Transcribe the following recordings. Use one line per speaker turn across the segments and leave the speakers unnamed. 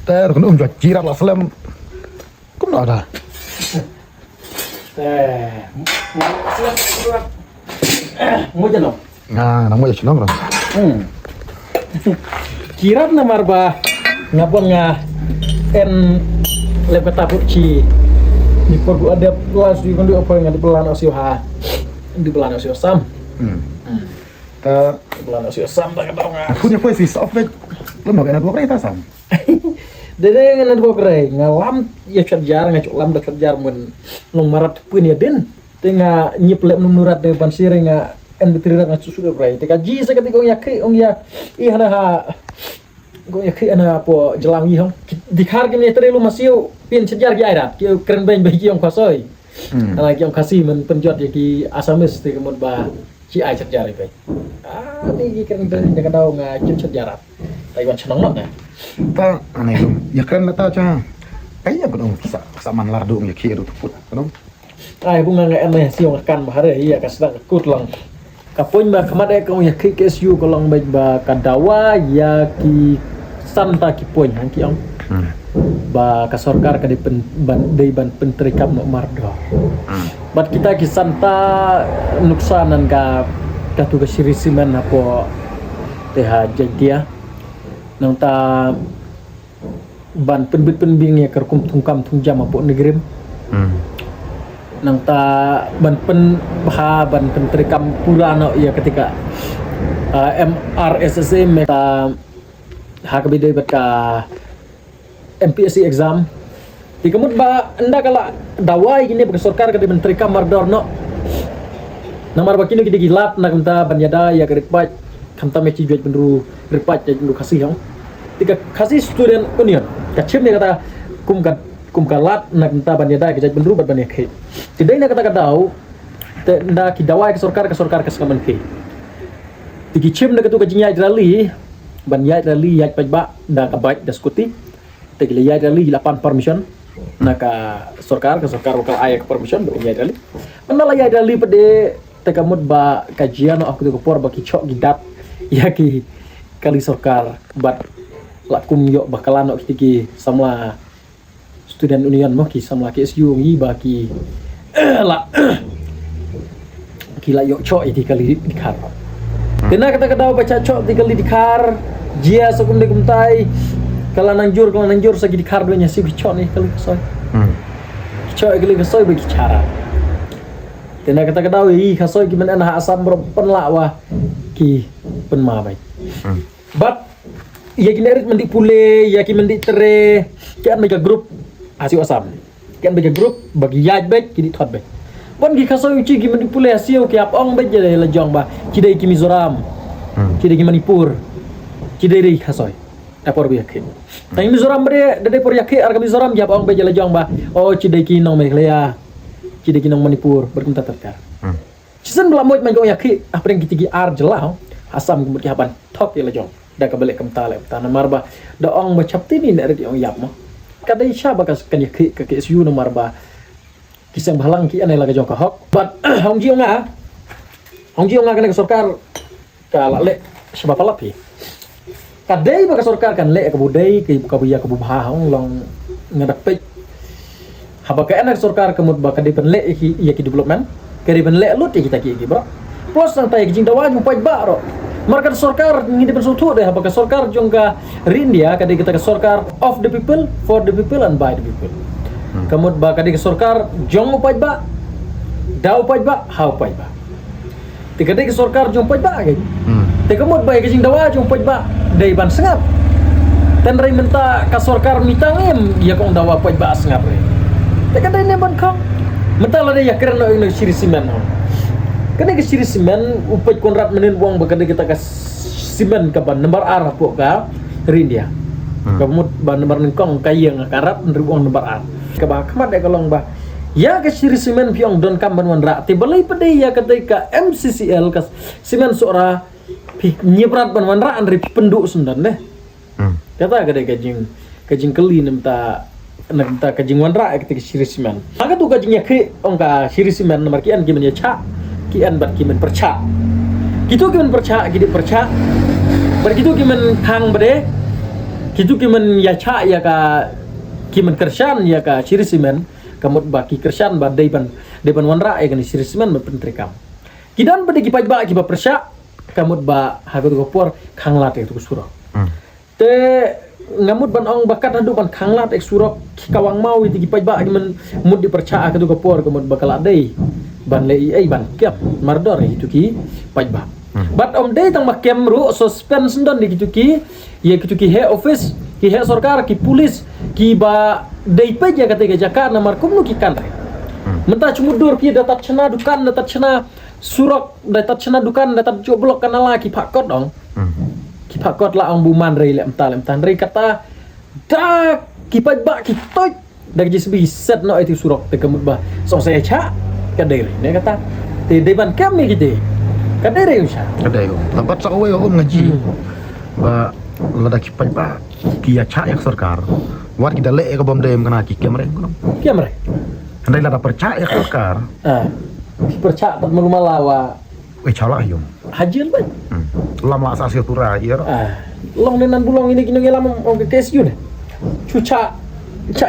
ter kan jual jirat lah selam cũng nói là
Mau jalan?
nah nang mau jadi nong
Kirap na marba ngapon nga en lepeta puci di porgu ada kelas di kondu apa yang di pelan osio ha di pelan osio sam
ta
di pelan osio sam tak tahu nga
punya puisi software lo mau kena dua kali tak sam
dede nga nadgo kre ngalam ya kerjar nga lam da kerjar mun long marat pun ya den tenga nyiplep nurat de ban sire nga en bitira nga susu kre teka ji sa kati ya ke ong ya ihana ha go ya ke ana po jelang yi hong dikhar ke ne tere lu masio pin sejar ki airat ki keren ben bagi ong khasoi ana ki ong khasi men penjot ya ki asamis te kemud ba ki ai sejar pe ni ki keren ben jaga dau nga cin sejar Taiwan senang nok na
ta aneh lu ya keren lah ta cha kayaknya kan saman lardu ya kiri tu put kan
ai bunga nga ene siong kan bahare iya kasda kut lang kapoin ba kamade kong ya ki KSU kolong ba kadawa ya ki santa ki poin hangki ong ba ka sorkar ka di ban pentrikap no mardo bat kita ki santa nuksanan ka tuga sirisiman apo teha jadia nang ta ban penbing ya kerkum tungkam tungjam apo negrim nang ta ban pentrikam purano ya ketika MRSSE meta hakabide baka MPSC exam tikamut ba anda kala dawai gini baka sorkar ka di menteri kamar dorno namar bakino gidi gilat na kamta banyada ya ripat kamta mechi juaj benru ripat ya benru kasih yang tika kasih student union kacim ne kata kum kalat na kamta banyada ka juaj benru bat banyak he tidai na kata kadau te nda ki dawai ka sorkar ka sekaman he tiki chim na katu kajinya rally ban yai rally yai pajba da kabai da skuti tegile yai rally 8 permission naka sorkar wakal ayak permission do yai rally manala yai rally pede tekamut ba kajian aku tu por ba ki chok gidat yaki kali sorkar bat lakum yo bakalano kitiki samla student union mo ki samla KSU ngi ba ki la kila yo chok iti kali dikar kena kata-kata baca cok tinggal di kar jia sekunde kumtai kalau nangjur sagi di kar duanya si cok nih kali kesoy cok kali kesoy bagi cara kena kata-kata kasoy gimana nah asam penlakwa ki penma baik but ya kini erit mendik pule ya kini mendik tere kian mega grup asio asam kian mega grup bagi yaj baik kini thot baik bon gi kasoy uci gi manipule asio ki apong ba jere la jong ba kidai ki Mizoram kidai ki Manipur kidai ri kasoy apor bi yakhe tai Mizoram bre dede por yakhe ar Mizoram gi apong ba jere jong ba oh kidai ki nong Meghalaya kidai ki nong Manipur berkunta terkar cisen bla moj mango yakhe apreng kitigi ar jelah asam ki haban tok ya la jong da ka balik kamta le ta namar ba da ong ba chapti ni nek ri ong yap mo kadai sha ba kas kan yakhe ka KSU namar ba kisang balang ki anela ka jong ka hok but hong jiong nga kan sorkar ka le sebab lapi kadai ba ka sorkar kan le ka budai ke ka buya ka bubha hong long ngadapet haba ka enak sorkar ka mud ba ka dipen le ki development ka dipen le lut kita ki bro plus nang tay jing dawa jung pai ba ro markan sorkar ngi dipen sutu de haba ka sorkar jong ka rindia ka kita ka sorkar of the people for the people and by the people kamut ba kadi ke sorkar jong upaj ba dau upaj ba hau upaj ba tiga ke sorkar jong upaj ba gani kamut ba ke jing dawa jong upaj ba dai ban sengap tan rai menta ka sorkar mitangem ya kong dawa upaj ba sengap re tiga dai ne ban kong menta la ya keren no siri simen kadi ke siri simen upaj konrat menen wong ba kadi kita ka simen ka ban nomor ar po ka rindia kamut ba nomor nengkong kayeng karap nriwong nomor ar kabah kamat dek kolong bah ya ke siri simen piong don kam banwan ra te balai pede ya ketika MCCL kas simen sora pi nyebrat banwan ra andri penduk sundan deh kata gade kajing keli nemta kajing wan ra ketika siri simen maka tu kajing ya ke ongka siri simen nomor kian kimen ya cha kian bat kimen perca gitu kimen perca gidi perca bergitu kimen kang bede Kitu kiman ya cha ya ka kiman kershan ya ka sirisimen kamut baki kershan ba deban wanra ya kan sirisimen ba pentrikam. Kidan pada ki pajba ki ba persya kamut ba hagut gopor khanglat itu surok. Te ngamut ban ong bakat hadu ban khanglat ek surok kawang mau itu ki pajba ki man mud dipercaya ka gopor kamut bakal adai ban lei ai ban kiap mardor itu ki pajba. But day tang makem ru suspension don di ki ye ki he office ki he sarkar ki pulis ki ba dei peja kata ke jaka namar kumnu ki kan menta cumudur ki datat chena dukan datat chena surok datat chena dukan datat joblok kanala ki phakot dong ki phakot la ang buman rei lem tan rei kata da ki pajba ki toy da ji sebi set no itu surok te kemut ba so saya cha ka dei ne kata te dei ban kam mi ki dei ka dei rei usha
ka dei lambat sa away ngaji ba lada ki pajba ki ya cha yak sarkar war kita le ka bom dem kana ki kemre andai lada percaya sarkar
percaya tak malumalawa
chala yum
hajil ba
lama asasi tura ya
long nenan bulong ini kini lam on ke kesu ne cuca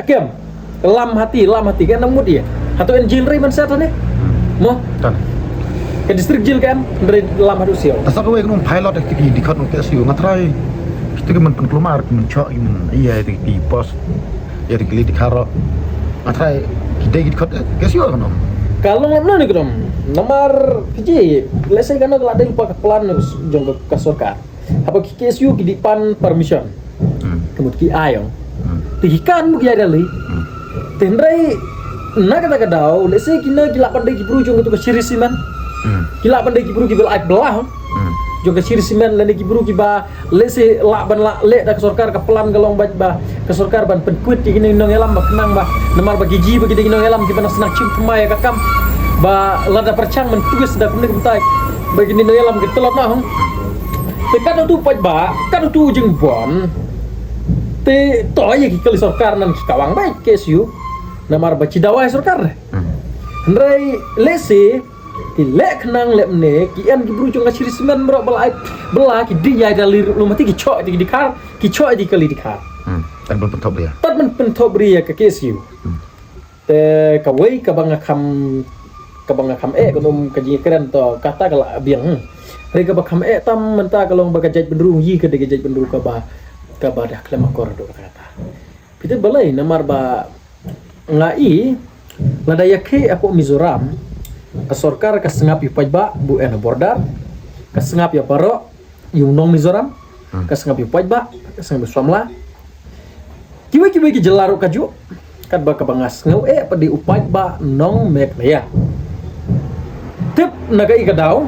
kem lam hati kan namud dia atau enjil rei man sata ne mo
tan
ke distrik jil kan dari lam hadu siau
tasak we kunung pilot di kan kesu ngatrai itu kan keluar mencok iya itu di pos ya di karo ngatrai kita kan kesu kan
kalau ngamna ni kedom nomor kiji lesai kana kalau ada lupa plan harus jong ke sarkar apa ki kesu ki dipan permission kemut ki ayong tihikan bu ki ada li tendrai na kata kadau lesai kina gila pandai ki bru jong itu ke sirisiman gila pandai ki bru ki bel ai belah jong ke sirisiman lani ki bru ki ba lesai la ban la le da ke sarkar ke plan galong ba ke sarkar ban penkuit ki nong elam ba kenang ba nomor bagi ji bagi nong elam ki ban senak cim kemai ka kam ba lada percang mentugas dah kumne kumtai bagi ni elam ki telot nah te kan tu pajba kan tu jeng bon te toy ki kali sarkar nan ki kawang baik kesu nomor ba cidawai sarkar ndrai lese ki lek nang lek ne ki en ki brucung ka sirismen bro bela ki dia dari rumah ti ki choi di kar ki choi di kali di kar
tan ben pentop dia
tan men pentop ria ka kesu te ka wei ka banga kham ekonom ka ji keren to kata kala biang re ka bakam tam menta kalong bagajaj benru yi ka degajaj benru ka ba dah klema kor do kata pite balai namar ba ngai lada yakhe aku Mizoram ka sarkar ka sengap yu pajba bu en border ka sengap ya paro yu nong Mizoram ka sengap yu pajba ka sengap swamla kiwe ki jelaru kaju kat ba ka bangas ngau padi upaj ba nong mek ya tip naga ikadau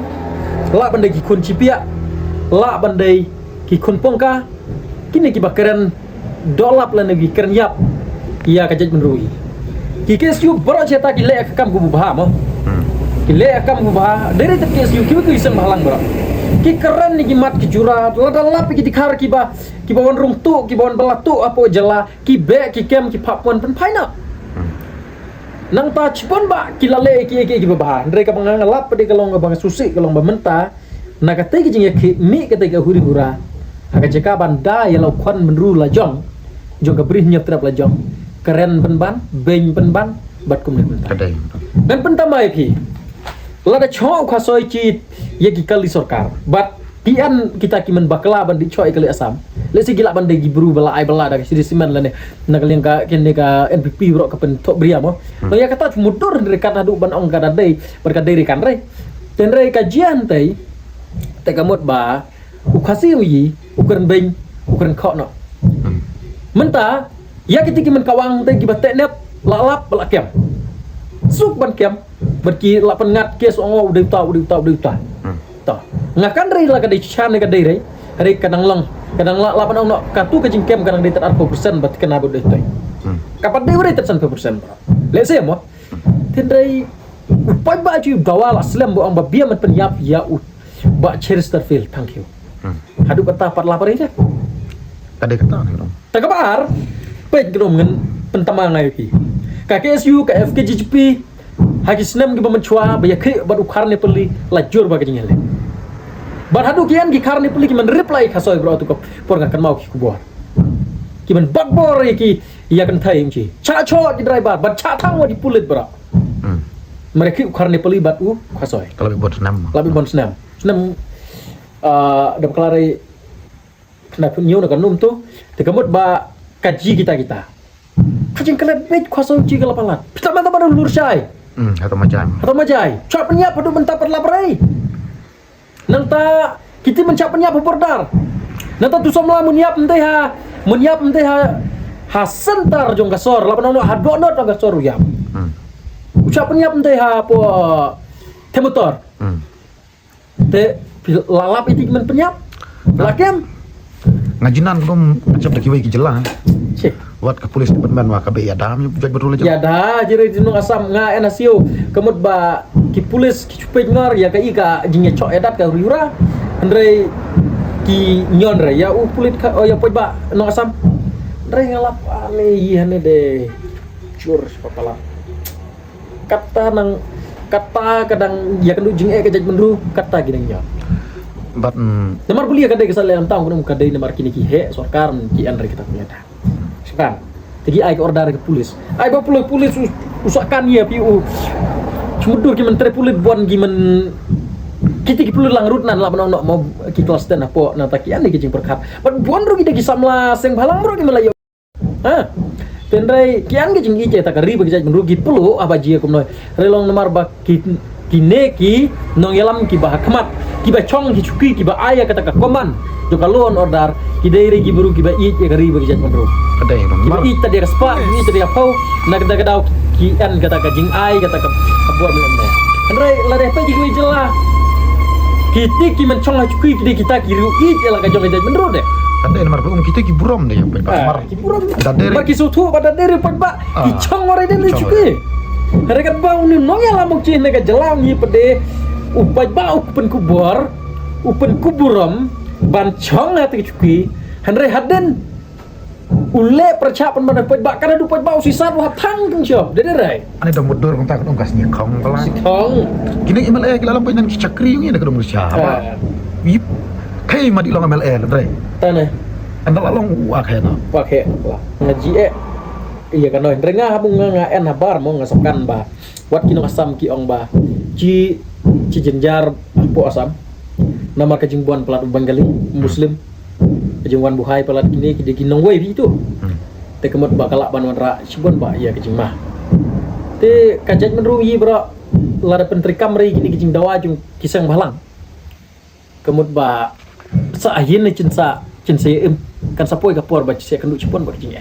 la bandai ki kun cipia la bandai ki kun pongka kini ki bakaran dolap la nagi keren yap iya kajaj menrui ki kesu baro ceta ki le akam gubu baha mo ki le akam gubu baha dari tek kesu ki ku iseng bahalang bro ki keren ni ki mat ki jurat la dalap ki dikhar ki ba wan rung tu ki wan belatu apo jala ki be ki kem ki papon pen paina nang ta cipon ba kilale ki bahan ndre ka bangalap pede kalong bang susi kalong bamenta na ka te ki jing ki mi ka te ka huri hura aga jeka banda ya lau kwan menru la jong ka brih nyetrap la jong keren penban beng penban bat kum ne
kadai
dan pentama ki la da chho kha soi chi ye ki kali sarkar bat pian kita ki men bakla ban di choi kali asam le si gila ban de gibru bala ai bala da sidi siman la ne na kali ka kene ka NPP bro ka pen tok bria mo no ya kata mudur dari kata du ban ong kada dei berkat dari kan re ten re kajian tei te kamut ba ukasi yi ukuran beng ukuran kho no menta ya kitiki men kawang te ki batek nep lalap bala kem suk ban kem berki lapan ngat kes ong udah ta to ngakan rei la kadai chan ka dei rei kadang la lapan ong no katu ka jingkem kadang dei tar 4% bat kena bod dei toy kapat dei rei tar 100% le se mo tin rei upai ba ju gawala slem bo ang ba bia man pen yap ya u ba Chesterfield thank you hadu kata par lapar ide
kadai kata ni dong
ta kabar pej grom ngen pentama ngai ki ka KSU ka FKGP hagi snem gi mencua ba yakhe ba ukarne peli lajur ba kajingel bar hadu kian gi karne peli ki men reply khasoi bro tu ko por ga kan mau ki kubor man bakbor ki ia kan thai ci cha cho di driver bat cha thang wa di pulit bra mereka karena pelibat khasoi
Kalau buat senam.
lebih bon senam ada kelari kena punyo nak num tu tekemut ba kaji kita kajing kelet bet khasoi ci kalapalat pertama-tama lur syai
Atau macam.
atau majai cak penyap padu mentap laprai nang ta kita mencap penyap bordar nang ta tu somla munyap menteh ha sentar jong kasor lapan ha donot jong kasor yam ucap penyap menteh ha po temotor te lalap itu men penyap lakem
Ngajinan belum macam dah kiwai jelah.
cek
Wat ke polis departemen wa kabe ya dam jadi betul aja.
ya dah jadi dinung asam nga enasio kemut ba ki pulis ki cupet ngar ya ka ika jingnya cok edat ka riura andre ki nyon re ya pulit ka ya poj ba nong asam andre ngalap ane yane de cur papala kata kadang ya kan jing ke kaj menru kata ginang nyon
Bat
namar kuliah kadai kesal dalam tahun kunum kadai namar kini ki he sorkar ki andre kita punya dah sekarang tegi ai ke order ke polis ai ba polis usakan ya piu cumudur ki menteri polis buan ki men kita ki polis lang rutnan lah menong mau ki kelas ten apa na taki ane ki jing perkat ban buan ru ki samla seng balang ru ki melayu ha tendrai ki an ki jing ije tak ri bagi jadi merugi pelu apa jia kum noi relong namar ba ki nong yalam ki bah kemat ki ba chong ki cuki ki ba aya kata ka koman jo kalon order ki daire ki buru ki ba i ke ri bagi jadi menru
ada yang
ki ba i tadi ka spa ni tadi apa na kada kada ki an kata ka jing ai kata ka buat belum dah andrai la deh pe ji jelah ki men chong cuki ki kita ki ru i la ka jong jadi menru deh
ada yang nomor belum kita ki buram deh yang pasmar.
ki buram
Dadere.
bagi sutu pada dere pak ba ki chong ore deh cuki Rekat bau ni nong yang lamuk cih nega jelang ni pede upai bau upen kuburam bancong hati cuki Henry Haden ule percapan pada upai bak karena upai bau sisa dua tang kencop dede rai
Ane dah mudur kong tak kong kasnya kong pelan.
sikong
Kini MLA kita lampau nan kicakri yung ini dah kedong siapa. Yip. Kai madi long MLA dre.
tanah
Anda long wah kaya na.
pakai lah ngaji iya kan noi rengah habung ngaen habar mau ngasapkan ba wat kino asam ki ong ba ci jenjar po asam nama kejingbuan pelat Banggali muslim kejingbuan buhai pelat ini ki nong wei itu te kemot ba kalak ban ra sibon ba iya kejing mah te kajat menru yi bro lada pentri kamri kini kejing dawa jung kisang balang kemot ba sa ahin ni cin sa kan sapoi kapor ba ci kendu cipon ba kejing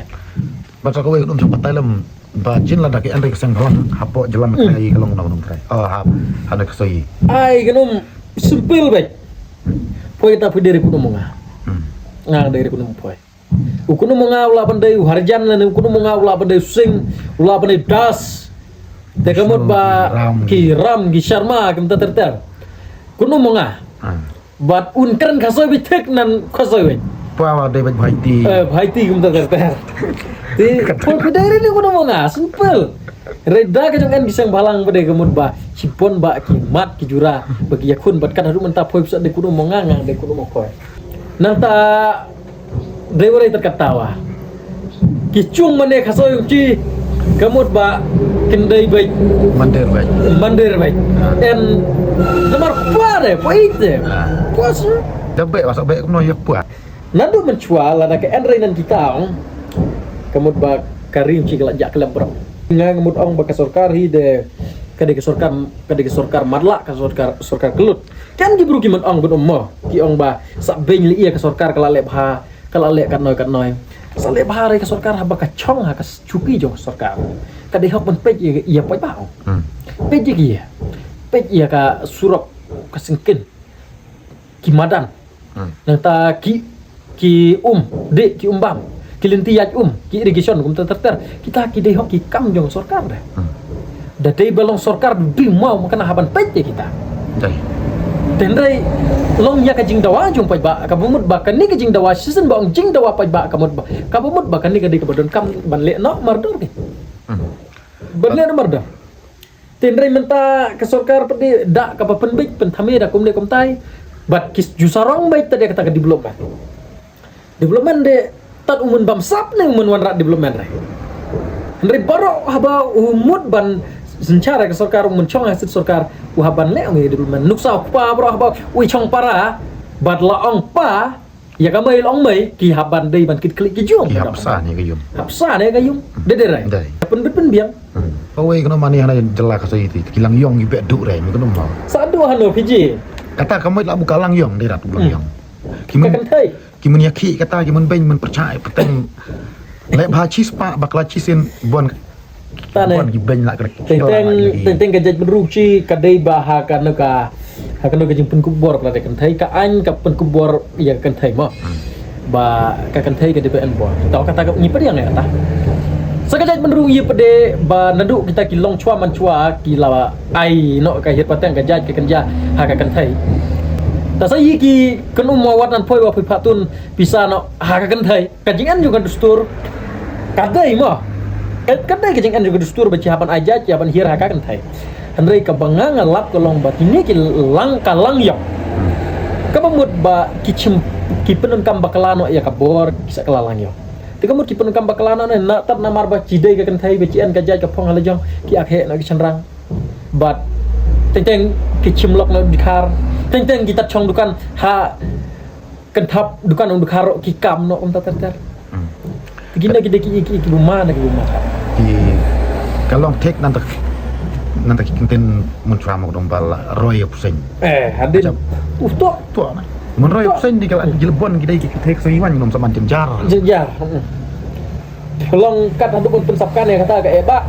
Baca kau ikut sempat dalam bajin lah daki Andre kesang kawan hapo jalan kai kalau nong kai. Oh ada kesoi.
Ai genum simpel baik. Poi tapi dari kuno monga. Dari kuno poi. Kuno monga ulah pandai harjan lan kuno monga ulah pandai sing ulah pandai das. Te kamot ba ki ram ki sharma kem terter. Kuno monga. Bat unkern khasoi bitek nan khasoi we.
Pawa David Bhaiti.
Bhaiti kem terter. Ti poi dari ni kuno monga simpel. Reda ke jangan bisang balang pada kemud ba cipon ba ki mat ki jura bagi yakun bat kan haru mentap poi pusat de kuno mongang de kuno mokoi nang ta deure terkatawa ki cung mane khasoy ci kemud ba kendai baik mandir baik en nomor puare poite puas
Dabe masuk baik kuno ya puat.
nadu mencual ada ke enre nan kita kemud ba karim ci kelak jak kelam bro ngamut ong baka sorkar hi de kade ke sorkar madla ke sorkar kelut kan gibru giman ong bun ummo ki ong ba sak ben li iya ke sorkar kala lek kan noy sa lek bha re ke sorkar ha baka chong ha ka cuki jo sorkar kade hok ben pej iya poj ba pej iya ka surok ka singkin ki madan nang ta ki de ki umbam kilintiyat ki irrigation kum terter kita ki dehok ki kam jong sorkar dah da dei balong sorkar di mau makana haban pete kita
Dai.
tendrai long ya ka jing dawa jong pai ba ka bumut ba kan ni ka jing dawa season ba ong jing dawa pai ba ka mut ba ka bumut ba kan ni ka dei ka badon kam ban le no mardor ki ban le no mardor tendrai menta ka sorkar pede da ka pa penbik pen thame da kum le kum tai bat kis jusarong bai tadi kata ka development de tat umun bamsap ne umun wanrat development re Andre baro haba umut ban secara ke sarkar umun chong hasit sarkar uhaban le ngi development nuksa pa bro haba ui chong para bad la ong pa ya kamai long mai ki haban dei ban kit klik ki jom
ki hapsa ni kayum
hapsa ne kayum de rai
dai
pen biang
pawe kono mani hana jelak sa iti kilang yong gi beduk re mi kono mau
sa do hano piji
kata kamai la buka lang yong de rat bulang yong
kan thai
kimun yaki kata kimun ben mun percaya peteng le ba chis pa bakla chisin bon
ta ne
bon gi ben la krek
teng gajaj beruci kadai baha kanaka hakan ke jempun kubor pada kan thai ka an ka pen kubor ya kan thai mo ba ka kan thai ke DPN bor tau kata ka nyipa yang ya ta sakajaj menru ye pede ba nadu kita ki long chua man chua ki la ai no ka hit pateng gajaj ke kanja ha ka kan thai ta sai ki kan umawat nan phoi wa phi phatun bisa no ha ka kan thai ka jingan juga dustur kadai mo kadai ke jingan juga dustur ba haban ajaj haban hir ha ka kan thai Andrei kabanga ngalap kolong batini ki lang kalang yok. Kabamut ba ki penungkam bakalano ya kabor kisa kalalang yok. Tikamut ki penungkam bakalano ne na tat namar ba cidai ka kan thai be cian ka jaj ka phong halajong ki akhe na ki chanrang. Bat teng ki chimlok na dikhar. Teng kita chong dukan ha kan thap dukan ung dikharo ki kam no om tatar. Tigina ki ki buma na ki buma.
Ki kalong tek nanti kinten muncul mau dombal roy pusing.
Hadin. Tuh.
Mun roy pusing di kalau Cirebon kita tek seiwan nom sama jenjar.
Jenjar. Kalau kat untuk pensapkan ya kata ke Pak.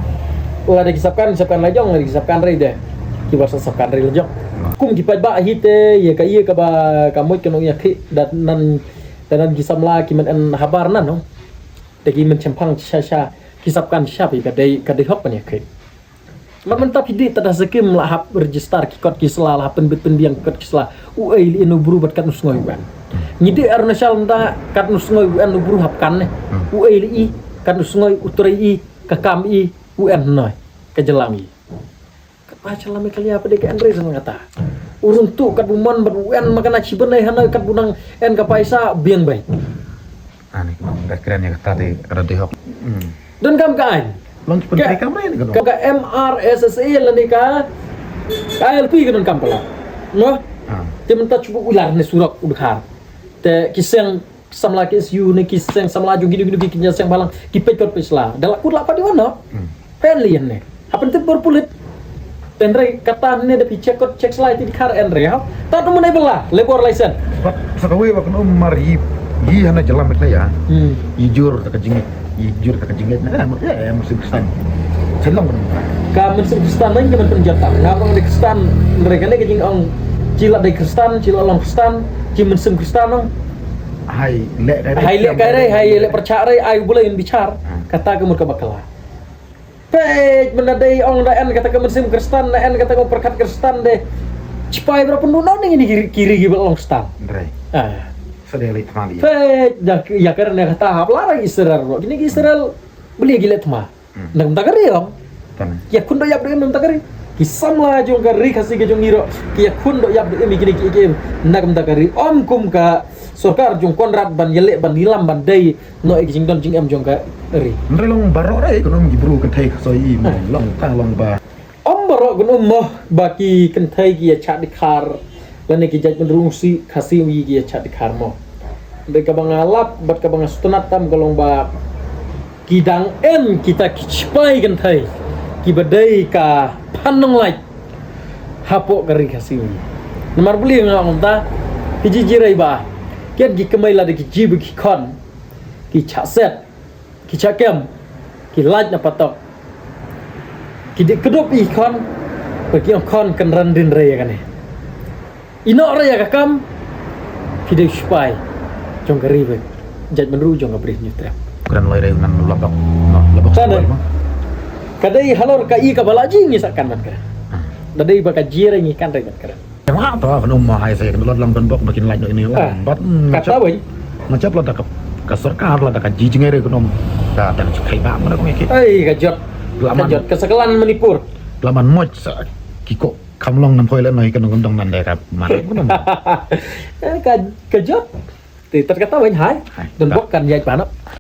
Ulah disapkan lajong, disapkan rei deh. Kibar sapkan rei lajong. Kum kipat ba hite ya ka iya ka ba kamu keno ya ki dan gisamla ki men habar nan no. Tegi men cempang sha kisapkan siapa ka dei hok pan ya ki. Mentap hidi tada sekim lahap register kikot kisla lah pen biang kikot kisla uai inu buru bat kat nusngoi ban ngide arnashal nda kat nusngoi anu buru hapkan ne uai li kat nusngoi uturai i kakam i un noi kejelang i kat pacalam kali apa dek andre san ngata urun tu kat bumon bat un makana cibenai hanoi kat bunang en ka paisa biang bai
ani keren ya kata de rade hok
dan kam kain
launch penteri kamera ni
kan MRSSA lani ka KLP kan kampala no te menta cubu ular ne surak udkhar te kiseng samla ke SU ne kiseng samla ju gini kinya seng balang kipet kot pesla dalak kut lapa di mana penlian ne hapen te berpulit tenre kata ne de cek slide di karendre ha ta tu menai bela labor license
sakawe wa kan mari yi hana jalan mek ya jujur tak jingit jujur tak jingit nah ya musim kristan senang
kan musim kristan lain kan penjata ngapang di kristan mereka ne kejing ong cila di kristan cila long kristan ci musim kristan ong hai lek kai percaya ai boleh bicara kata kemur ke bakala pej menadai ong daen kata ke musim kristan daen kata ke perkat kristan deh cipai berapa nunau ini kiri gibel long kristan
Sedeli temali.
Ya karena kata hap larang Israel. Gini Israel beli gila tma. Nang takari om. Ya kundo yap dengan nang takari. Kisam lah jong kari kasih ke jong ngiro. Ya kundo yap dengan gini gini nang takari. Om kum ka sorkar jong konrad ban yelek ban nilam ban day no jing don jing em jong kari.
Ndre long barok re kono gibru kan thai soi long tang long ba.
Om barok kono moh baki kan thai ki ya chat dikar. Lani kijaj menrungsi kasih wi ki chat dikar mo. Mereka bangalap bat ka bang sunat tam golong ba kidang en kita kicpai kan thai ki badai ka panong lai hapo kari kasih nomor beli ngam ta hiji jirai ba kiat gi kemai la de ki jibu ki kon ki chaset ki chakem ki laj na patok ki de kedop i kon bagi kon kan randin raya kan ino raya kakam ki de spai jong karibe jaj menru jong abri nyutra
keren loy re nan labak
sana kadai halor ka i ka balaji ngisakan man keren dadai baka jire ngi kan re keren
yang apa kan hai saya kan lang dan bok makin lain ini bat
kata bai
macam lah ka sarkar lah ka jijing re kan ka tan kai ba mana ko ngeki
kajot kesekelan menipur
laman moch kiko kamlong nan poilen noi kan ngondong nan deka mana ko kajot
thì tất cả tao bên hai
Hai.
đừng
Đó.
bóc cần dạy bạn đó